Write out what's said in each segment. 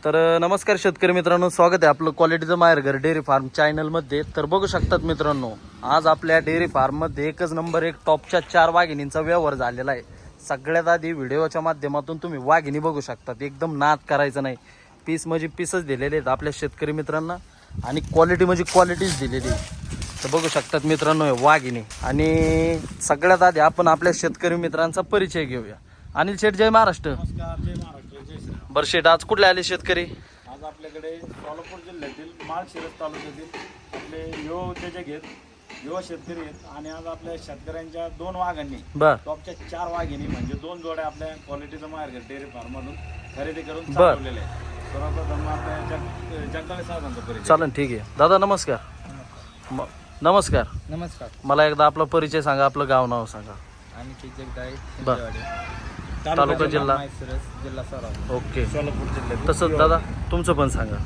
तर नमस्कार शेतकरी मित्रांनो, स्वागत आहे आपलं क्वालिटीचं माहेरघर डेअरी फार्म चॅनलमध्ये. तर बघू शकतात मित्रांनो, आज आपल्या डेअरी फार्ममध्ये एकच नंबर एक टॉपच्या 4 वाघिणींचा व्यवहार झालेला आहे. सगळ्यात आधी व्हिडिओच्या माध्यमातून तुम्ही वाघिणी बघू शकतात. एकदम नाद करायचं नाही, पीस म्हणजे पीसच दिलेले आहेत आपल्या शेतकरी मित्रांना आणि क्वालिटी म्हणजे क्वालिटीच दिलेली आहे. तर बघू शकतात मित्रांनो हे वाघिणी. आणि सगळ्यात आधी आपण आपल्या शेतकरी मित्रांचा परिचय घेऊया. अनिल शेठ, जय महाराष्ट्र. नमस्कार, जय महाराष्ट्र, जय श्री. बरं शेठ, आज कुठले आले शेतकरी? आज आपल्याकडे सोलापूर जिल्ह्यातील माळशिरस तालुक्यातील आपले युवा उद्योजक आहेत, युवा शेतकरी आहेत. आणि आज आपल्या शेतकऱ्यांच्या 2 वाघांनी बर टॉपच्या 4 वाघिणी म्हणजे 2 जोड्या आपल्या क्वालिटीचं मार्केट डेअरी फार्म मधून खरेदी करून बर. चालवलेले आहे. सर्वप्रथम आपल्या जगदाळे साहेबांचा परिचय. चालेल, ठीक आहे. दादा नमस्कार. नमस्कार. नमस्कार. मला एकदा आपला परिचय सांगा, आपलं गाव नाव सांगा. आणि जगदाळे बर. शिंदेवाडी, तालुका जिल्हा माळशिरस, जिल्हा सोलापूर. ओके. सोलापूर जिल्ह्यात तसंच दादा तुमचं पण सांगा.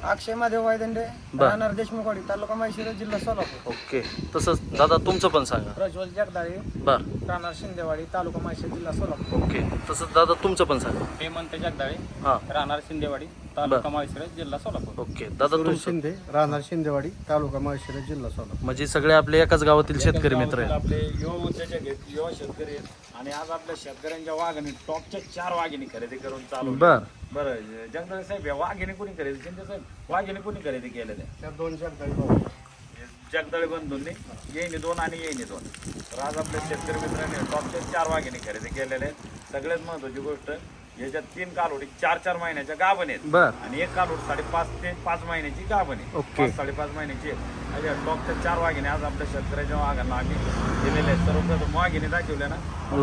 अक्षय महादेव वायदंडे, बर. राहणार देशमुखवाडी, तालुका माळशिरस, जिल्हा सोलापूर. ओके. तसंच दादा तुमचं पण सांगा. प्रज्वल जगदाळे, बर. राहणार शिंदेवाडी, तालुका माळशिरस, जिल्हा सोलापूर. ओके. तसंच दादा तुमचं पण सांगा. हेमंत जगदाळे, हां. राहणार शिंदेवाडी, तालुका माळशिरस, जिल्हा सोलापूर. ओके. दादा तुमचं शिंदे, राहणार शिंदेवाडी, तालुका माळशिरस, जिल्हा सोलापूर. म्हणजे सगळे आपले एकाच गावातील शेतकरी मित्र आहेत. आपले युवा उद्योजक आहेत, युवा शेतकरी आहेत. आणि आज आपल्या शेतकऱ्यांच्या वाघांनी टॉपच्या 4 वाघिणी खरेदी करून चालू. बर. बरं, जगदाळे साहेब, या वाघिणी कोणी खरेदी, शिंदे साहेब, वाघिणी कोणी खरेदी केलेल्या? त्या 2 जगदाळे भाऊ. जगदाळे बंधूंनी येईनी 2 आणि येईनी 2. तर आज आपल्या शेतकरी मित्रांनी टॉपच्या 4 वाघिणी खरेदी केलेल्या आहेत. सगळ्यात महत्वाची गोष्ट, याच्यात 3 कालोडी 4-4 महिन्याच्या गाभण आहेत बर. आणि 1 कालोड 5.5 ते 5 महिन्याची गाभण आहे. ओके. 5-5.5 महिन्याची आहे. अशा टॉपच्या 4 वाघिणी आज आपल्या शेतकऱ्याच्या वाघांना आम्ही दिलेल्या आहेत. सर्वप्रथम वाघिणी दाखवल्या ना,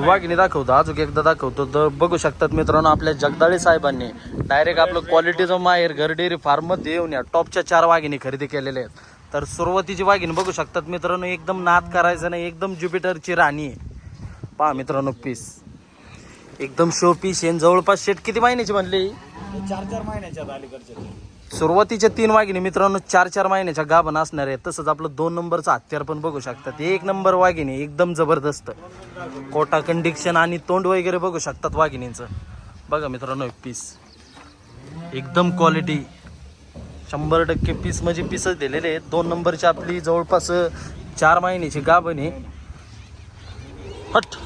वाघिणी दाखवतो, अजून एकदा दाखवतो. तर बघू शकतात मित्रांनो, आपल्या जगदाळे साहेबांनी डायरेक्ट आपलं क्वालिटीचं माहेर घर डेअरी फार्म मध्ये येऊन या टॉपच्या 4 वाघिणी खरेदी केलेल्या आहेत. तर सुरुवातीची वाघिणी बघू शकतात मित्रांनो, एकदम नाद करायचं नाही, एकदम ज्युपिटरची राणी आहे. पहा मित्रांनो, पीस एकदम शो पीस आहे. जवळपास शेट किती महिन्याची म्हणली? 4-4 महिन्याच्या अलीकडच्या. सुरुवातीच्या 3 वाघिणी मित्रांनो 4-4 महिन्याच्या गाभण असणार आहे. तसंच आपलं 2 नंबरचं हत्यार पण बघू शकतात. 1 नंबर वाघिणी, एकदम जबरदस्त कोटा कंडिक्शन आणि तोंड वगैरे बघू शकतात वाघिणींचं. बघा मित्रांनो, पीस एकदम क्वालिटी 100% पीस म्हणजे पीसच दिलेले आहेत. 2 नंबरची आपली जवळपास 4 महिन्याची गाभण आहे. हट.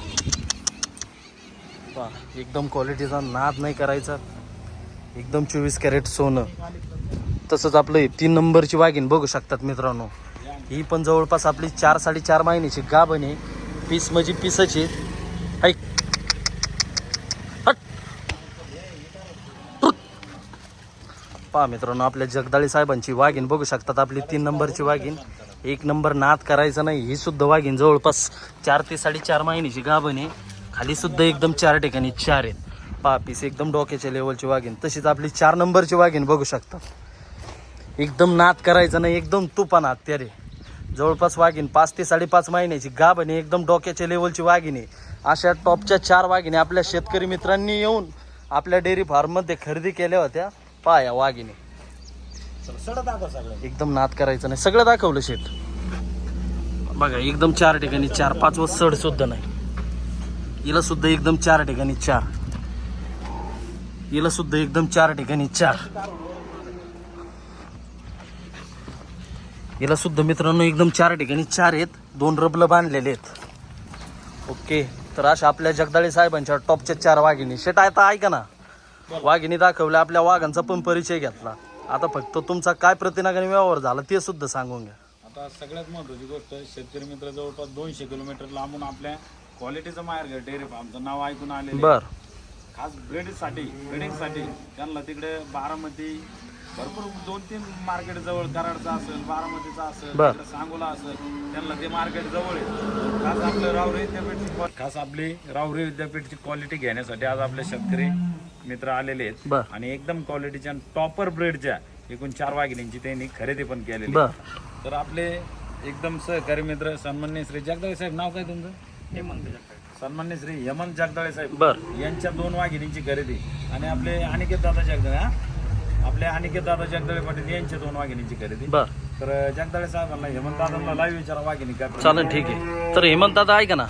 पहा, एकदम क्वालिटीचा नाद नाही करायचा, एकदम 24 कॅरेट सोनं. तसंच आपलं 3 नंबरची वाघीण बघू शकतात मित्रांनो, ही पण जवळपास आपली 4-4.5 महिन्याची गाभण आहे. पीस म्हणजे पीसच आहे. ऐक. हट. पहा मित्रांनो, आपल्या जगदाळे साहेबांची वाघीण बघू शकतात, आपली 3 नंबरची वाघीण. 1 नंबर नाद करायचा नाही. ही सुद्धा वाघीण जवळपास 4 ते 4.5 महिन्याची गाभण आहे. खाली सुद्धा एकदम 4 ठिकाणी 4 आहेत. पहा, पीस एकदम डोक्याच्या लेवलची वाघीण. तशीच आपली 4 नंबरची वाघीण बघू शकतात. एकदम नाद करायचा नाही, एकदम तुफान हत्यार आहे. जवळपास वाघीण 5 ते 5.5 महिन्याची गाभण आहे. एकदम डोक्याच्या लेवलची वाघीण आहे. अशा टॉपच्या 4 वाघिणी आपल्या शेतकरी मित्रांनी येऊन आपल्या डेअरी फार्ममध्ये खरेदी केल्या होत्या. पहा या वाघिणी, सडा दाखव सगळं. एकदम नाद करायचं नाही. सगळं दाखवलं शेट. बघा, एकदम 4 ठिकाणी 4, 5व सड सुद्धा नाही. हिला सुद्धा एकदम 4 ठिकाणी 4. हिला सुद्धा एकदम 4 ठिकाणी 4. हिला सुद्धा मित्रांनो एकदम 4 ठिकाणी 4 आहेत. 2 रबलं बांधलेले आहेत. ओके. तर अशा आपल्या जगदाळे साहेबांच्या टॉपच्या 4 वाघिणी. शेट आता ऐका ना, वाघिणी दाखवल्या, आपल्या वाघांचा पण परिचय घेतला. आता फक्त तुमचा काय प्रतिनागाने व्यवहार झाला ते सुद्धा सांगून घ्या. आता सगळ्यात महत्वाची गोष्ट, शेतकरी मित्र जवळपास 200 किलोमीटर लांबून आपल्या क्वालिटीचं माहेर डेअरी फार्मचं नाव ऐकून आलेले. बर. खास ब्रीडिंगसाठी त्यांना तिकडे बारामती भरपूर 2-3 मार्केट जवळ, कराडचा असेल, बारामतीचा असेल, बर. तिकडे सांगोला असेल, त्यांना ते मार्केट जवळ आहे. खास आपली राहुरी विद्यापीठची क्वालिटी घेण्यासाठी आज आपले शेतकरी मित्र आलेले आहेत. बर. आणि एकदम क्वालिटीच्या टॉपर ब्रेडच्या एकूण 4 वाघिणींची त्यांनी खरेदी पण केलेली. बर. तर आपले एकदम सहकारी मित्र सन्माननीय श्री जगदाळे साहेब, नाव काय तुमचं? हेमंत जगदाळे. सन्माननीय श्री हेमंत जगदाळे साहेब बर. यांच्या 2 वाघिणींची खरेदी. आणि आपले अनिकेत दादा जगदाळे, आपले अनिकेत दादा जगदाळे पाटील यांच्या 2 वाघिणींची खरेदी. बर. तर जगदाळे साहेबांना हेमंत दादांना लाईव्ह विचारा वाघिणी काय. चालेल, ठीक आहे. तर हेमंत दादा ऐका ना,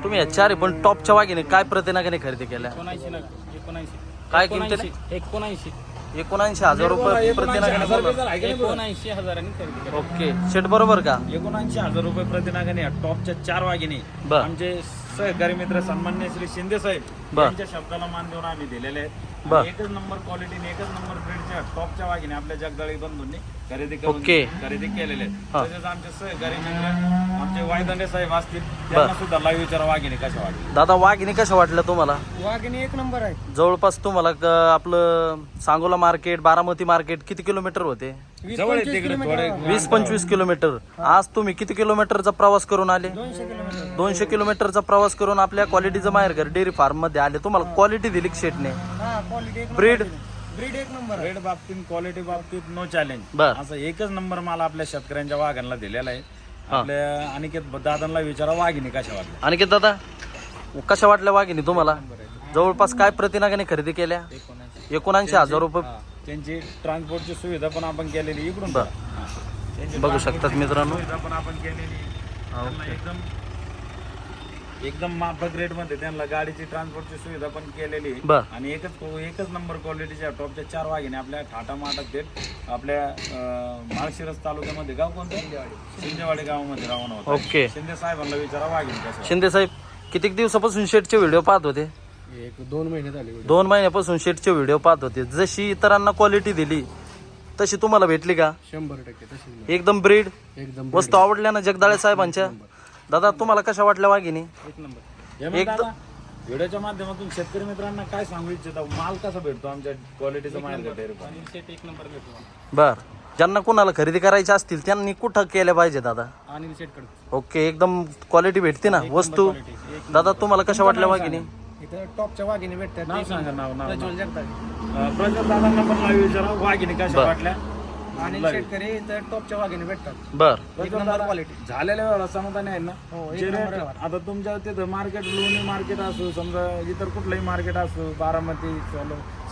तुम्ही या 4 पण टॉपच्या वाघिणी काय प्रतिनागाने खरेदी केल्या? 79 काय किंमत? 79 79,000 रुपये प्रतिनागाने बोला. 79,000 खरेदी केली. ओके शेट बरोबर का? 79,000 रुपये प्रतिनागाने या टॉपच्या 4 वाघिणी बर. आमचे सहकारी मित्र सन्मान्य श्री शिंदे साहेब बर. यांच्या शब्दाला मान देऊन आम्ही दिलेले आहेत. बर. आणि एकच नंबर क्वालिटीने एकच नंबर ब्रीडच्या टॉपच्या वाघिणी आपल्या जगदाळी बंधूंनी खरेदी करून ओके. खरेदी केलेले आहेत. हा. तसेच आमचे सहकारी मित्र आमचे वायदंडे साहेब असतील त्यांना सुद्धा लाईव्ह विचारा वाघिणी कशा वाटली. दादा वाघिणी कशा वाटल्या तुम्हाला? वाघिणी एक नंबर आहे. जवळपास तुम्हाला आपलं सांगोला मार्केट बारामती मार्केट किती किलोमीटर होते? जवळ आहे तिकडे थोडे 20-25 किलोमीटर. आज तुम्ही किती किलोमीटरचा प्रवास करून आले? 200 किलोमीटरचा प्रवास करून आपल्या क्वालिटीचं माहेरघर डेअरी फार्म मध्ये आले. तुम्हाला क्वालिटी दिली शेटने? ब्रीड ब्रीड एक नंबर रेड बाबतीत क्वालिटी बाबतीत नो चॅलेंज. बर. असं एकच नंबर मला आपल्या शेतकऱ्यांच्या वाघांना दिलेला आहे. आपल्या अनिकेत दादांना विचारा वाघिणी कशा वाटल्या. आणि दादा कशा वाटल्या वाघिणी तुम्हाला? जवळपास काय प्रतिनागाने खरेदी केल्या? 79,000 रुपये. त्यांची ट्रान्सपोर्टची सुविधा पण आपण केलेली इकडून. बर. हा. त्यांची बघू शकतात transportची मित्रांनो. सुविधा पण आपण केलेली. त्यांना एकदम माफक रेट मध्ये त्यांना गाडीची ट्रान्सपोर्टची सुविधा पण केलेली आहे. बर. आणि एकच नंबर क्वालिटीच्या टॉपच्या 4 वाघिणी आपल्या ठाटा माटात देत आपल्या माळशिरस तालुक्यामध्ये गाव कोणतं? शिंदेवाडी गावामध्ये रवाना होता. ओके. शिंदे साहेबांना विचारा वाघिणी कसं. शिंदे साहेब किती दिवसापासून शेटचे व्हिडिओ पाहत होते? 1-2 महिने झाले. 2 महिन्यापासून शेटचे व्हिडिओ पाहत होते. जशी इतरांना क्वालिटी दिली तशी तुम्हाला भेटली का? 100% तशीच एकदम ब्रीड एकदम वस्तू आवडल्या ना जगदाळे साहेबांच्या? दादा तुम्हाला कशा वाटल्या वाघिणी? एक नंबर. हे मग दादा, व्हिडिओच्या माध्यमातून शेतकरी मित्रांना काय सांगू इच्छिता? माल कसा भेटतो आमच्या क्वालिटीचा माल अनिल शेट एक नंबर भेटतो. बर. ज्यांना कोणाला खरेदी करायची असतील त्यांनी कुठं केल्या पाहिजे दादा? अनिल शेट कडे ओके एकदम क्वालिटी भेटते ना वस्तू? दादा तुम्हाला कशा वाटल्या वाघिणी? इथं टॉपच्या वाघिणी भेटतात. नाव सांगा. नाव प्रज्वल जगताप. प्रज्वल दादांना पण लाईव्ह विचारा वाघिणी कशा बर. वाटल्या. अनिल शेटकरी इथं टॉपच्या वाघिणी भेटतात. बर. एक नंबर क्वालिटी. झालेल्या वेळा समाधानी आहे ना? हो, एक जे नंबर rate- व्यवहार. आता तुमच्या तिथं मार्केट लोणी मार्केट असो समजा इतर कुठलंही मार्केट असो बारामती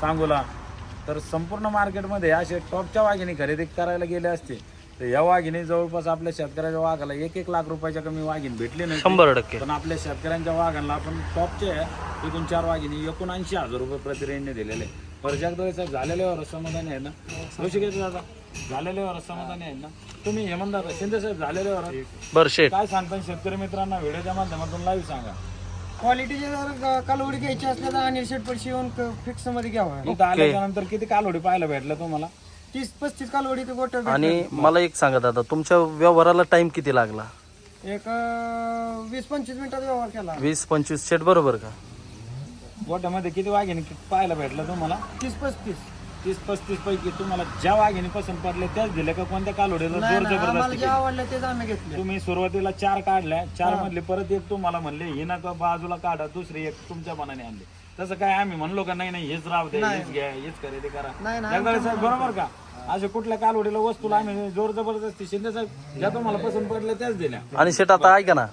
सांगोला तर संपूर्ण मार्केटमध्ये असे टॉपच्या वाघिणी खरेदी करायला गेले असते तर या वाघिणी जवळपास आपल्या शेतकऱ्याच्या वाघाला 1-1 लाख रुपयाच्या कमी वाघिणी भेटली नाही. 100%. पण आपल्या शेतकऱ्यांच्या वाघांना आपण टॉपचे एकूण 4 वाघिणी 79,000 रुपये प्रतिरेंजने दिलेले. जगदाळे साहेब झालेल्यावर समाधानी आहे ना? ऋषिकेश दादा झालेल्यावर समाधानी आहे ना? तुम्ही हेमंत दादा शिंदे साहेब झालेल्यावर बर शेट काय सांगता शेतकरी मित्रांना व्हिडिओच्या माध्यमातून लाईव्ह सांगा. क्वालिटीचे जर कालवडी घ्यायची असल्या तर अनिल शेट पैसे येऊन फिक्स मध्ये घ्यावा. इथं आल्याच्यानंतर किती कालोडी पाहायला भेटलं तुम्हाला? 30-35 कालवडी ते गोट आणि मला एक सांगा दादा तुमच्या व्यवहाराला टाइम किती लागला? एक 20-25 मिनिटात व्यवहार केला. 20-25 शेट बरोबर का? गोट्यामध्ये किती वाघिणी पाहायला भेटलं तुम्हाला? 30-35. 30-35 पैकी तुम्हाला ज्या वाघिणी पसंत पडले त्याच दिले का कोणत्या कालोडीला नाही, जोर नाही, आम्हाला जबरदस्ती जे केली? आवडलं तेच आम्ही घेतले. तुम्ही सुरुवातीला 4 काढल्या 4 मधले परत एक तुम्हाला म्हणले ही ना का बाजूला काढा दुसरी एक तुमच्या मनाने आणली. तसं काय आम्ही म्हणलो का नाही हेच राहू दे हेच घ्या हेच खरेदी करा? नाही, नाही, जगदाळे साहेब बरोबर का? असे कुठल्या कालवडीला वस्तूला आम्ही जोर जबरदस्ती शिंदे साहेब ज्या तुम्हाला पसंत पडल्या त्याच दिल्या. आणि शेट आता ऐका ना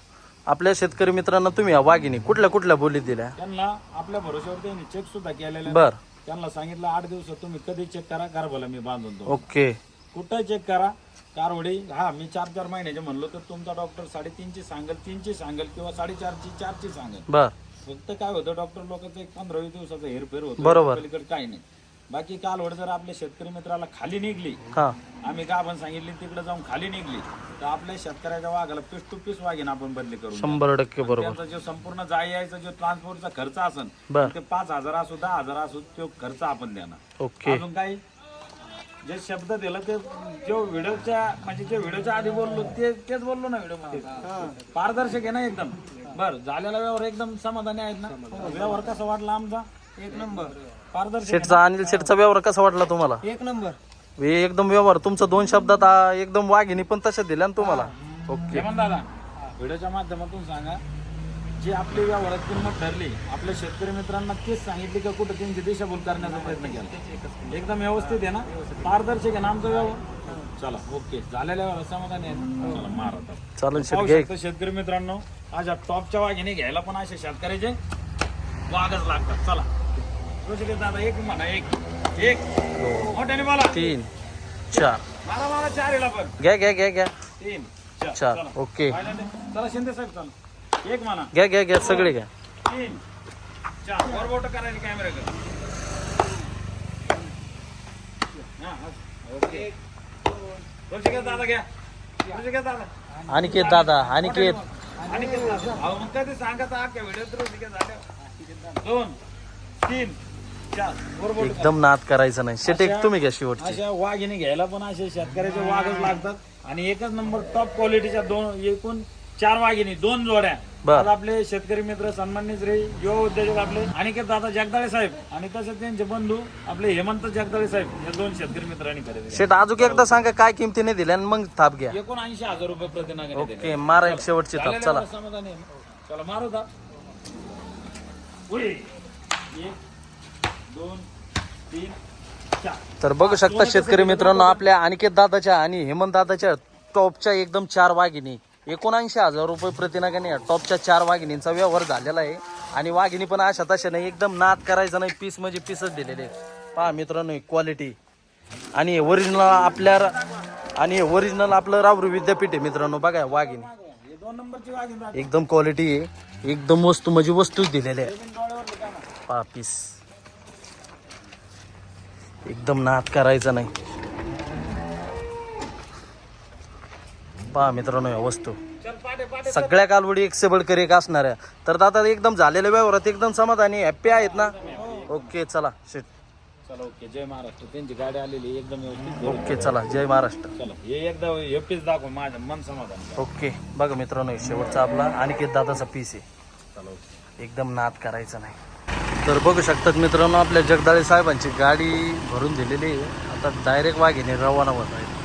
आपल्या शेतकरी मित्रांना तुम्ही या वाघिणी कुठल्या बोलीत दिल्या? त्यांना आपल्या भरोश्यावर त्यांनी चेक सुद्धा केलेला. बर. त्यांना सांगितलं 8 दिवसात तुम्ही कधी चेक करा कारभाला मी बांधून देतो. ओके. कुठं चेक करा कारवडी. हा मी 4-4 महिन्याचे म्हणलो तर तुमचा डॉक्टर 3.5ची सांगेल 3ची सांगेल किंवा 4.5ची 4ची सांगेल. बर. फक्त काय होतं डॉक्टर लोकांचं एक 15-20 दिवसाचा हेरफेर होतो. बरोबर. पलीकडे काही नाही. बाकी कालवड जर आपल्या शेतकरी मित्राला खाली निघली हा आम्ही गाभण सांगितली तिकडे जाऊन खाली निघली तर आपल्या शेतकऱ्याच्या वाघाला पीस टू पीस वाघीन आपण बदली करू. 100% बरोबर. त्यांचा जो संपूर्ण जाय यायचा जो ट्रान्सपोर्टचा खर्च असेल बर. ते 5,000 असो 10,000 असो तो खर्च आपण देणार. ओके. अजून काही जे शब्द दिला ते जो व्हिडिओच्या म्हणजे जे व्हिडिओच्या आधी बोललो तेच बोललो ना व्हिडिओ मध्ये. पारदर्शक आहे ना एकदम. बर झालेला व्यवहार एकदम समाधानी आहेत ना? व्यवहार कसा वाटला आमचा? एक नंबर पारदर्शक. शेटचा अनिल शेटचा व्यवहार कसा वाटला तुम्हाला? एक नंबर. हे एकदम व्यवहार तुमचा 2 शब्दात एकदम वाघिणी पण तशा दिल्या ना तुम्हाला? ओके. हेमंत दादा व्हिडिओच्या माध्यमातून सांगा जी आपली व्यवहारात किंमत ठरली आपल्या शेतकरी मित्रांना तेच सांगितली का कुठं त्यांची दिशाभूल करण्याचा प्रयत्न केला? एकदम व्यवस्थित आहे ना? पारदर्शक आहे ना आमचा व्यवहार? चला ओके झालेल्या व्यवहार समाधानी आहे ना? चला मारा चालेल शेट पाहू घे. शकता शेतकरी मित्रांनो आज या टॉपच्या वाघिणी घ्यायला पण असे शेतकऱ्याचे वाघच लागतात. चला ऋषिकेश दादा एक म्हणा एक मोठ्याने बोला. 3 4 मला 4 येला पण घ्या 3 4 चला. ओके. चला शिंदे साहेब चला एक म्हणा घ्या सगळे घ्या. 3 4 वर बोट करायची कॅमेरा कर. हा, ओके. ऋषिकेश दादा घ्या. ऋषिकेश दादा. अनिकेत दादा अनिकेत अनिकेत दादा. अहो, मग कधी सांगत अख्ख्या व्हिडिओत ऋषिकेश दादा. 2 3 4 बरोबर. एकदम नाद करायचं नाही. शेट एक तुम्ही घ्या शेवटची. अशा वाघिणी घ्यायला पण असे शेतकऱ्याचे वाघच लागतात आणि एकच नंबर टॉप क्वालिटीच्या एकूण 4 वाघिणी 2 जोड्या. बर. आज आपले शेतकरी मित्र सन्माननीय श्री युवा उद्योजक आपले अनिकेत दादा जगदाळे साहेब आणि तसेच त्यांचे बंधू आपले हेमंत जगदाळे साहेब या 2 शेतकरी मित्रांनी खरेदी शेट अजून एकदा सांगा काय किमतीने दिल्या आणि मग थाप घ्या. 79,000 रुपये प्रतिनागाने दिले. ओके मारा एक शेवटची थाप. चला झालेल्यावर समाधानी आहे. चला मारू दा. 1 2 3 4. तर बघू शकता शेतकरी मित्रांनो आपल्या अनिकेत दादाच्या आणि हेमंत दादाच्या टॉपच्या एकदम 4 वाघिणी 79,000 रुपये प्रतिनागाने टॉपच्या 4 वाघिणींचा व्यवहार झालेला आहे. आणि वाघिणी पण अशा तशा नाही, एकदम नाद करायचा नाही. पीस म्हणजे पीसच दिलेले पहा मित्रांनो क्वालिटी. आणि ओरिजिनल आपलं रावरू विद्यापीठ आहे मित्रांनो. बघा वाघिणी हे 2 नंबरची वाघिणी एकदम क्वालिटी आहे, एकदम वस्तू म्हणजे वस्तूच दिलेल्या आहे. पहा पीस एकदम नाद करायचा नाही. पहा मित्रांनो या वस्तू सगळ्या कालवडी एक्सेबल कर एक असणाऱ्या. तर दादा एकदम झालेल्या व्यवहारात एकदम समाधानी हॅप्पी आहेत ना. ओके चला शेट. चला ओके. जय महाराष्ट्र. त्यांची गाडी आलेली एकदम व्यवस्थित. ओके चला जय महाराष्ट्र. चला हे एकदा हे पीस दाखव माझं मन समाधान. ओके बघा मित्रांनो शेवटचा आपला अनिकेत दादाचा पीस आहे. चला ओके. एकदम नाद करायचा नाही. तर बघू शकतात मित्रांनो आपल्या जगदाळे साहेबांची गाडी भरून दिलेली आहे. आता डायरेक्ट वाघिणी रवाना होत आहे.